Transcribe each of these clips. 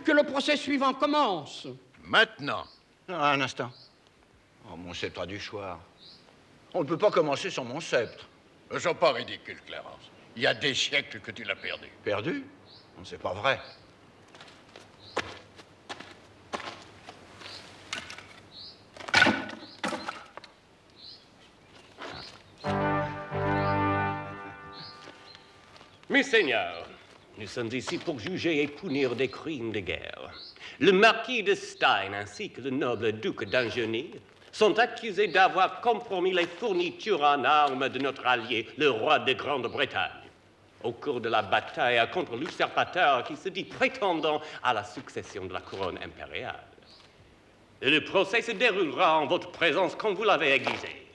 Que le procès suivant commence. Maintenant. Ah, un instant. Oh, mon sceptre a du choix. On ne peut pas commencer sans mon sceptre. Ne sois pas ridicule, Clarence. Il y a des siècles que tu l'as perdu. Perdu? Non, c'est pas vrai. Mes seigneurs, nous sommes ici pour juger et punir des crimes de guerre. Le marquis de Stein ainsi que le noble duc d'Anjony sont accusés d'avoir compromis les fournitures en armes de notre allié, le roi de Grande-Bretagne, au cours de la bataille contre l'usurpateur qui se dit prétendant à la succession de la couronne impériale. Et le procès se déroulera en votre présence comme vous l'avez exigé.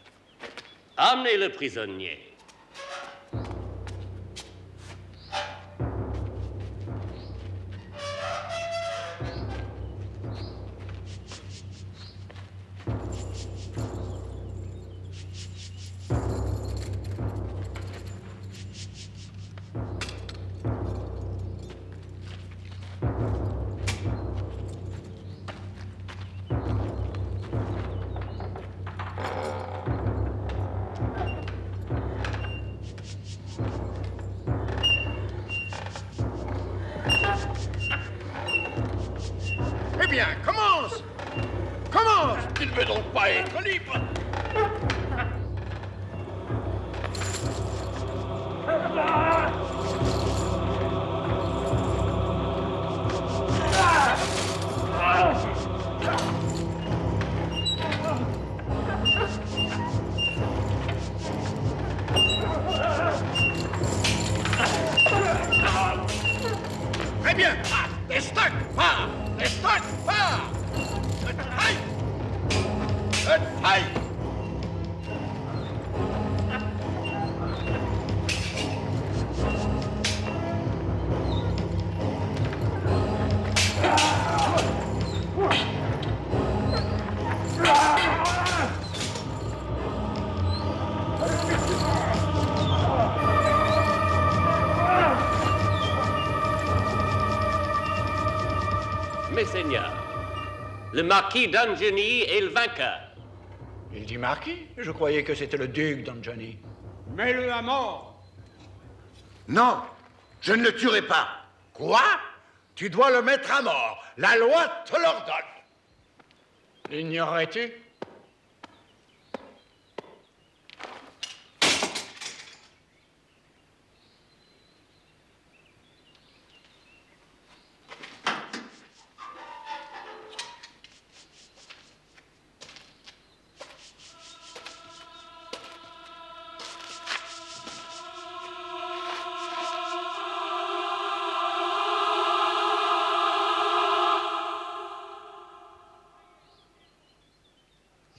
Amenez le prisonnier. Eh bien, commence! Commence! Tu ne veux donc pas être libre? Très bien! Estoc, pars! Estoc, pars! Aïe! Aïe! Mes seigneurs, le marquis d'Anjony est le vainqueur. Il dit marquis? Je croyais que c'était le duc d'Anjony. Mets-le à mort. Non, je ne le tuerai pas. Quoi? Tu dois le mettre à mort. La loi te l'ordonne. L'ignorais-tu?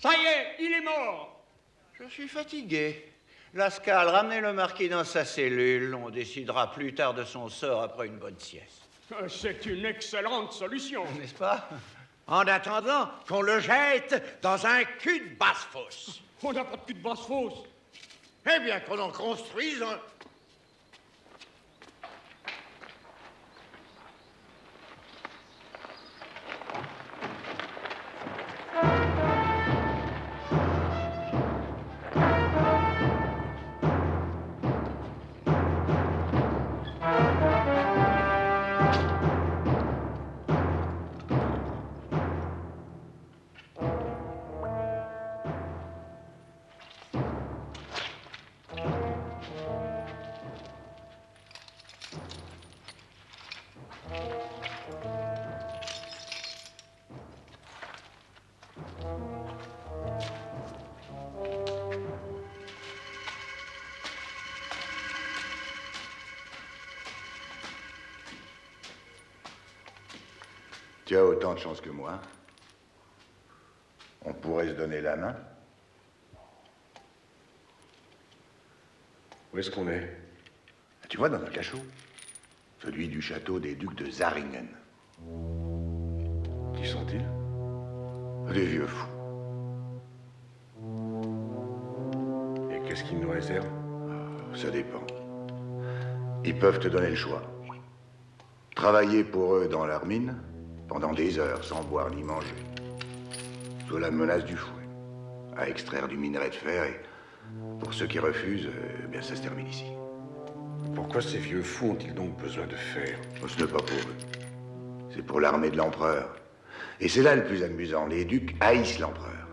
Ça y est, il est mort. Je suis fatigué. Lascales, ramenez le marquis dans sa cellule. On décidera plus tard de son sort après une bonne sieste. C'est une excellente solution. N'est-ce pas? En attendant qu'on le jette dans un cul de basse-fosse. On n'a pas de cul de basse-fosse. Eh bien, qu'on en construise un... Tu as autant de chance que moi. On pourrait se donner la main. Où est-ce qu'on est? Tu vois, dans un cachot. Celui du château des ducs de Zaringen. Qui sont-ils? Des vieux fous. Et qu'est-ce qu'ils nous réservent? Ça dépend. Ils peuvent te donner le choix. Travailler pour eux dans leur mine pendant des heures sans boire ni manger. Sous la menace du fouet. À extraire du minerai de fer et pour ceux qui refusent, bien ça se termine ici. Pourquoi ces vieux fous ont-ils donc besoin de fer? Ce n'est pas pour eux. C'est pour l'armée de l'empereur. Et c'est là le plus amusant. Les ducs haïssent l'empereur.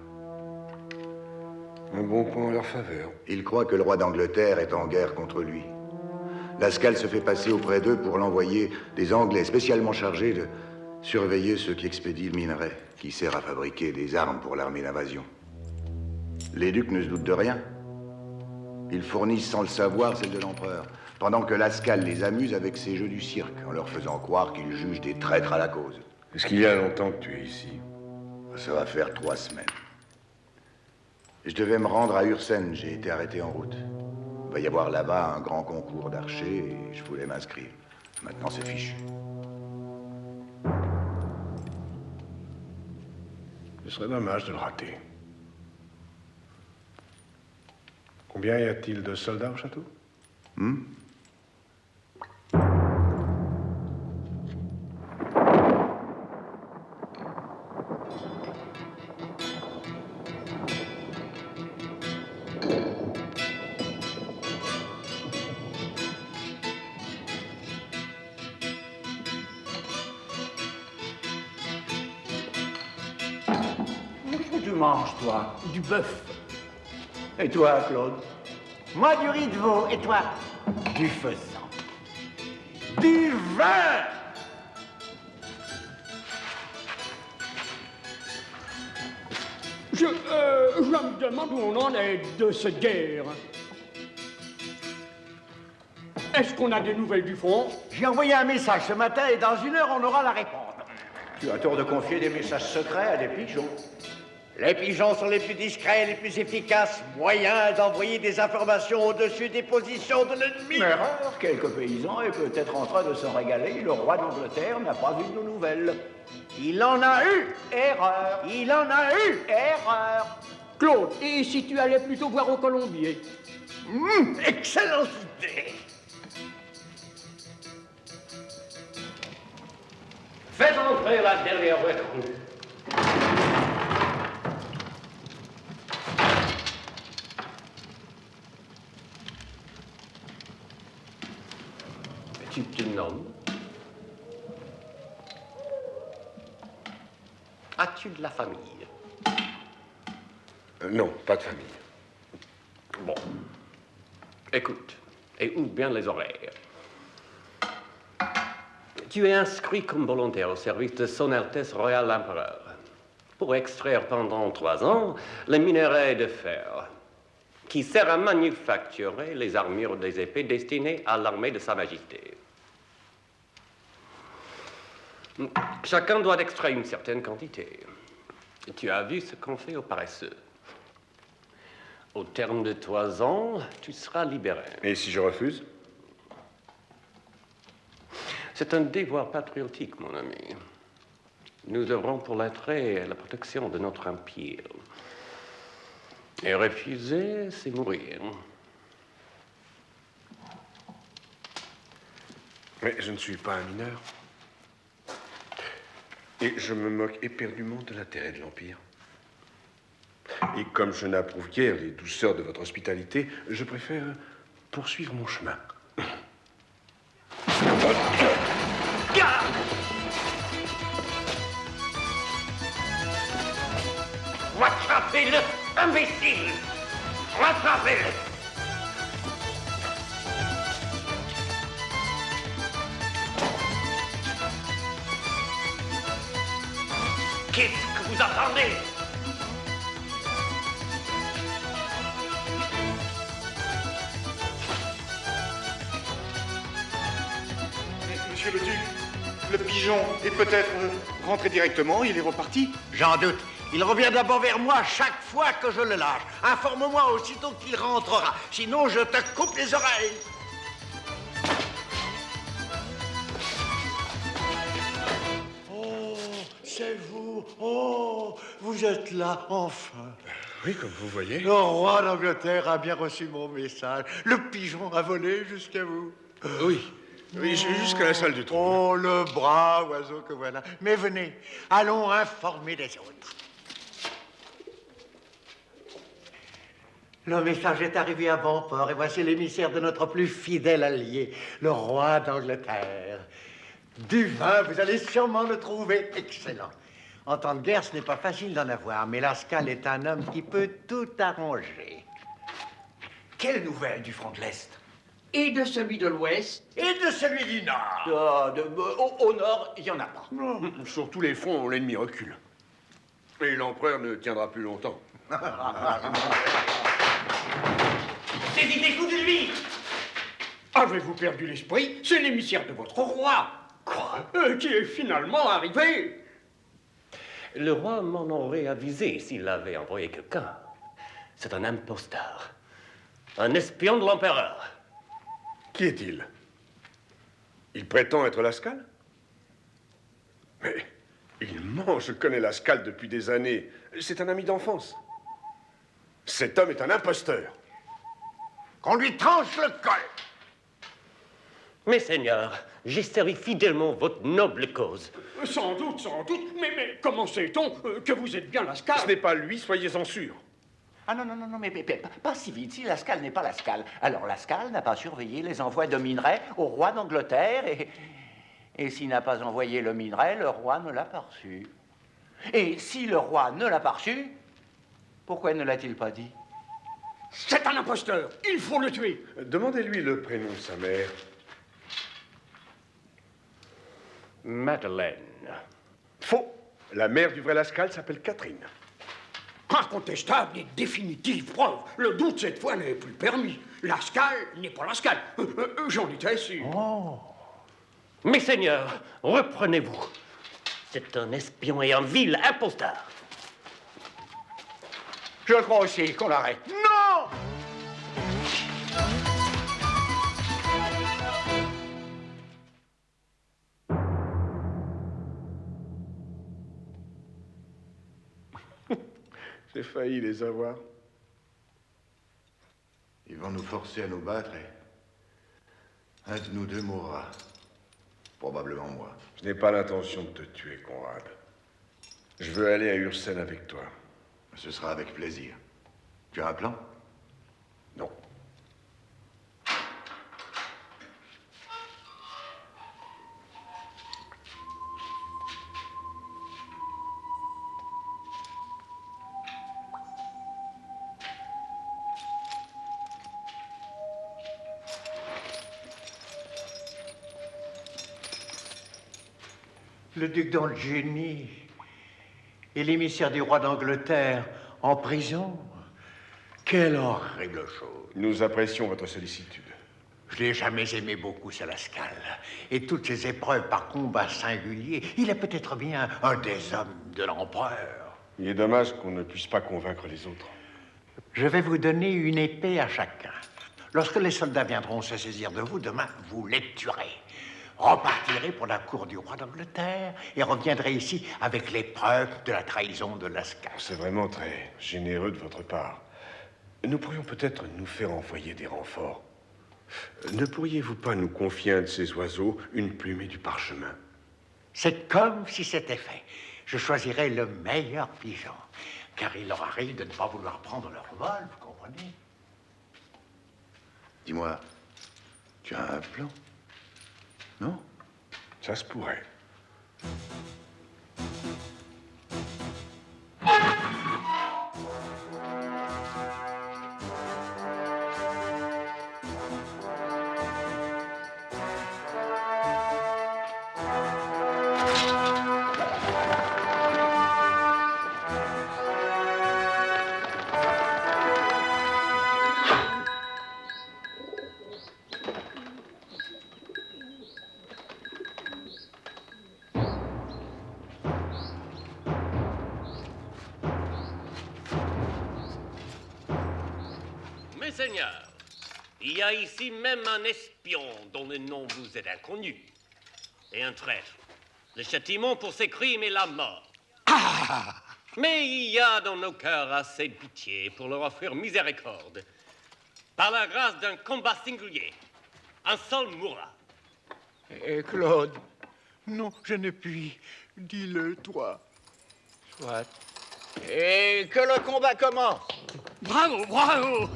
Un bon point en leur faveur. Ils croient que le roi d'Angleterre est en guerre contre lui. Lascaux se fait passer auprès d'eux pour l'envoyer des Anglais spécialement chargés de surveiller ceux qui expédient le minerai, qui sert à fabriquer des armes pour l'armée d'invasion. Les ducs ne se doutent de rien. Ils fournissent sans le savoir celle de l'empereur, pendant que Lascaux les amuse avec ses jeux du cirque, en leur faisant croire qu'ils jugent des traîtres à la cause. Est-ce qu'il y a longtemps que tu es ici? Ça va faire 3 semaines. Je devais me rendre à Ursen, j'ai été arrêté en route. Il va y avoir là-bas un grand concours d'archers et je voulais m'inscrire. Maintenant, c'est fichu. Ce serait dommage de le rater. Combien y a-t-il de soldats au château? Qu'est-ce que tu manges, toi? Du bœuf. Et toi, Claude? Moi, du riz de veau. Et toi? Du faisan. Du vin! Je me demande où on en est de cette guerre. Est-ce qu'on a des nouvelles du front? J'ai envoyé un message ce matin et dans 1 heure, on aura la réponse. Tu as tort de confier des messages secrets à des pigeons. Les pigeons sont les plus discrets et les plus efficaces moyens d'envoyer des informations au-dessus des positions de l'ennemi. Erreur, quelques paysans est peut-être en train de se régaler. Le roi d'Angleterre n'a pas eu de nos nouvelles. Il en a eu. Erreur. Il en a eu. Erreur. Claude, et si tu allais plutôt voir au Colombier? Excellente idée. Faites entrer la dernière recrue. Tu te nommes? As-tu de la famille? Non, pas de famille. Bon. Écoute, et ouvre bien les oreilles. Tu es inscrit comme volontaire au service de Son Altesse Royale l'Empereur pour extraire pendant 3 ans le minerai de fer qui sert à manufacturer les armures des épées destinées à l'armée de Sa Majesté. Chacun doit extraire une certaine quantité. Tu as vu ce qu'on fait aux paresseux. Au terme de 3 ans, tu seras libéré. Et si je refuse? C'est un devoir patriotique, mon ami. Nous œuvrons pour l'attrait et la protection de notre empire. Et refuser, c'est mourir. Mais je ne suis pas un mineur. Et je me moque éperdument de l'intérêt de l'Empire. Et comme je n'approuve guère les douceurs de votre hospitalité, je préfère poursuivre mon chemin. Rattrapez-le, imbécile! Rattrapez-le! Qu'est-ce que vous attendez? Monsieur le duc, Le pigeon est peut-être rentré directement, il est reparti. J'en doute. Il revient d'abord vers moi chaque fois que je le lâche. Informe-moi aussitôt qu'il rentrera. Sinon, je te coupe les oreilles. Oh, c'est vous. Oh, vous êtes là, enfin. Oui, comme vous voyez. Le roi d'Angleterre a bien reçu mon message. Le pigeon a volé jusqu'à vous. Oui. Oui, jusqu'à la salle du trône. Oh, le brave oiseau que voilà. Mais venez, allons informer les autres. Le message est arrivé à bon port et voici l'émissaire de notre plus fidèle allié, le roi d'Angleterre. Du vin, vous allez sûrement le trouver excellent. En temps de guerre, ce n'est pas facile d'en avoir, mais Lascales est un homme qui peut tout arranger. Quelle nouvelle du front de l'Est? Et de celui de l'Ouest? Et de celui du Nord. Au nord, il n'y en a pas. Sur tous les fronts, l'ennemi recule. Et l'empereur ne tiendra plus longtemps. Écoutez-lui! Avez-vous perdu l'esprit? C'est l'émissaire de votre roi. Quoi? Qui est finalement arrivé. Le roi m'en aurait avisé s'il avait envoyé quelqu'un. C'est un imposteur. Un espion de l'empereur. Qui est-il? Il prétend être Lascales? Mais il ment, je connais Lascales depuis des années. C'est un ami d'enfance. Cet homme est un imposteur. Qu'on lui tranche le col. Mes seigneurs, j'ai servi fidèlement votre noble cause. Sans doute, mais comment sait-on que vous êtes bien Lascales? Ce n'est pas lui, soyez-en sûrs. Ah non, mais pas si vite. Si Lascales n'est pas Lascales, alors Lascales n'a pas surveillé les envois de minerais au roi d'Angleterre et s'il n'a pas envoyé le minerai, le roi ne l'a pas reçu. Et si le roi ne l'a pas reçu, pourquoi ne l'a-t-il pas dit? C'est un imposteur. Il faut le tuer. Demandez-lui le prénom de sa mère. Madeleine. Faux. La mère du vrai Lascales s'appelle Catherine. Incontestable et définitive preuve. Le doute, cette fois, n'est plus permis. Lascales n'est pas Lascales. J'en étais sûr. Oh. Mes seigneurs, reprenez-vous. C'est un espion et un vil imposteur. Je crois aussi qu'on l'arrête. Non! J'ai failli les avoir. Ils vont nous forcer à nous battre et un de nous deux mourra. Probablement moi. Je n'ai pas l'intention de te tuer, Conrad. Je veux aller à Ursène avec toi. Ce sera avec plaisir. Tu as un plan? Non. Le duc d'Angénie et l'émissaire du roi d'Angleterre en prison. Quelle horrible chose. Nous apprécions votre sollicitude. Je n'ai jamais aimé beaucoup ce Lascales. Et toutes ces épreuves par combat singulier, il est peut-être bien un des hommes de l'empereur. Il est dommage qu'on ne puisse pas convaincre les autres. Je vais vous donner une épée à chacun. Lorsque les soldats viendront se saisir de vous, demain, vous les tuerez. Repartirez pour la cour du roi d'Angleterre et reviendrez ici avec les preuves de la trahison de Lascales. C'est vraiment très généreux de votre part. Nous pourrions peut-être nous faire envoyer des renforts. Ne pourriez-vous pas nous confier un de ces oiseaux, une plume et du parchemin? C'est comme si c'était fait. Je choisirai le meilleur pigeon, car il leur arrive de ne pas vouloir prendre leur vol, vous comprenez? Dis-moi, tu as un plan? Non? Ça se pourrait. Seigneur. Il y a ici même un espion dont le nom vous est inconnu. Et un traître. Le châtiment pour ses crimes est la mort. Mais il y a dans nos cœurs assez de pitié pour leur offrir miséricorde. Par la grâce d'un combat singulier, un seul mourra. Et Claude, non, je ne puis. Dis-le, toi. Soit. Et que le combat commence. Bravo, bravo!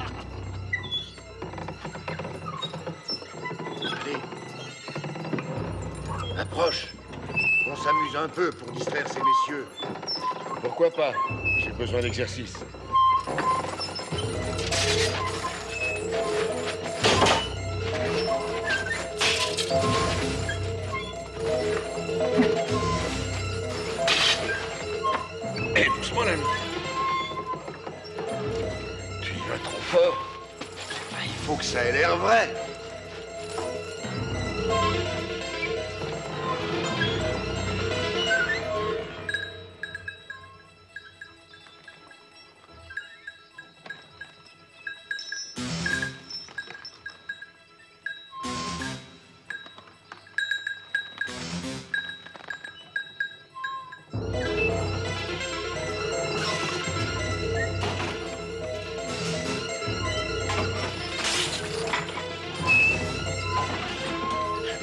Allez. Approche. On s'amuse un peu pour distraire ces messieurs. Pourquoi pas? J'ai besoin d'exercice. Eh, doucement, l'ami. Tu y vas trop fort. Il faut que ça ait l'air vrai.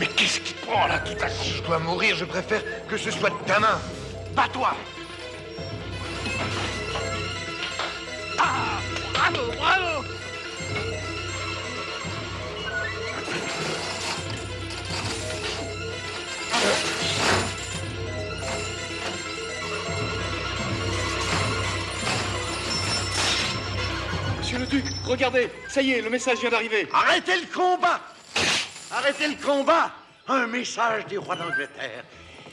Mais qu'est-ce qui te prend là tout à coup? Si je dois mourir, je préfère que ce soit de ta main. Bats-toi! Bravo, bravo! Monsieur le Duc, regardez, ça y est, le message vient d'arriver. Arrêtez le combat! Arrêtez le combat! Un message du roi d'Angleterre.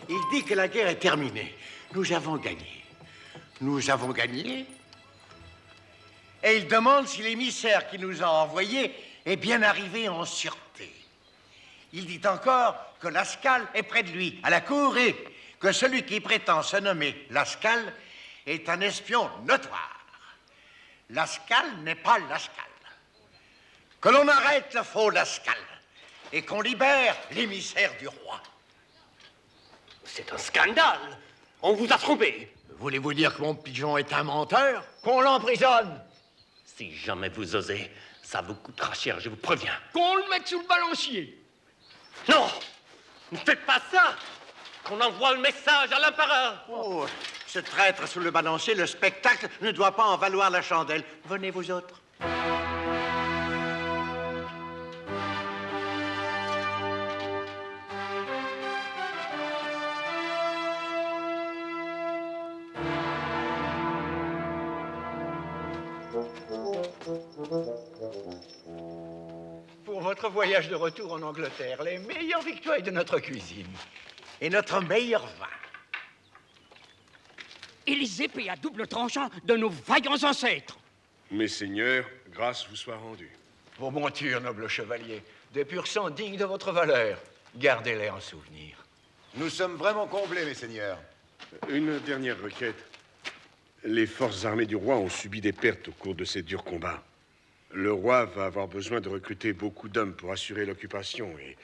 Il dit que la guerre est terminée. Nous avons gagné. Nous avons gagné? Et il demande si l'émissaire qui nous a envoyés est bien arrivé en sûreté. Il dit encore que Lascales est près de lui, à la cour, et que celui qui prétend se nommer Lascales est un espion notoire. Lascales n'est pas Lascales. Que l'on arrête le faux Lascales et qu'on libère l'émissaire du roi. C'est un scandale. On vous a trompé. Voulez-vous dire que mon pigeon est un menteur? Qu'on l'emprisonne! Si jamais vous osez, ça vous coûtera cher, je vous préviens. Qu'on le mette sous le balancier! Non! Ne faites pas ça! Qu'on envoie le message à l'empereur! Oh, ce traître sous le balancier, le spectacle ne doit pas en valoir la chandelle. Venez, vous autres. Pour votre voyage de retour en Angleterre, les meilleures victuailles de notre cuisine et notre meilleur vin. Et les épées à double tranchant de nos vaillants ancêtres! Mes seigneurs, grâce vous soit rendue. Vos montures, noble chevalier, des pur sang dignes de votre valeur. Gardez-les en souvenir. Nous sommes vraiment comblés, mes seigneurs. Une dernière requête. Les forces armées du roi ont subi des pertes au cours de ces durs combats. Le roi va avoir besoin de recruter beaucoup d'hommes pour assurer l'occupation et...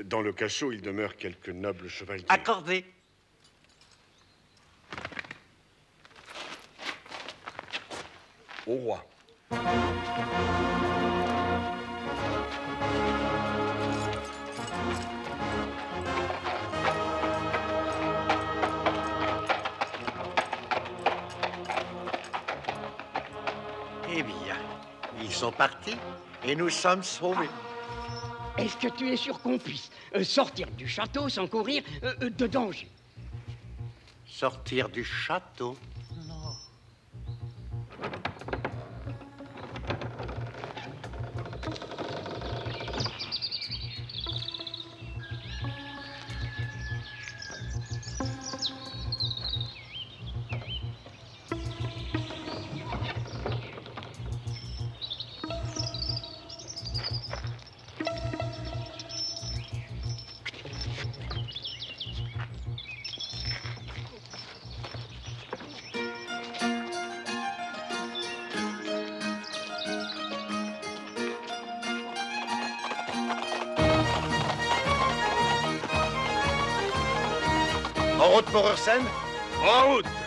Dans le cachot, il demeure quelques nobles chevaliers. Accordé. Au roi. Eh bien, ils sont partis et nous sommes sauvés. Est-ce que tu es sûr qu'on puisse sortir du château sans courir de danger? Sortir du château? Non. En route pour Ursen? En route!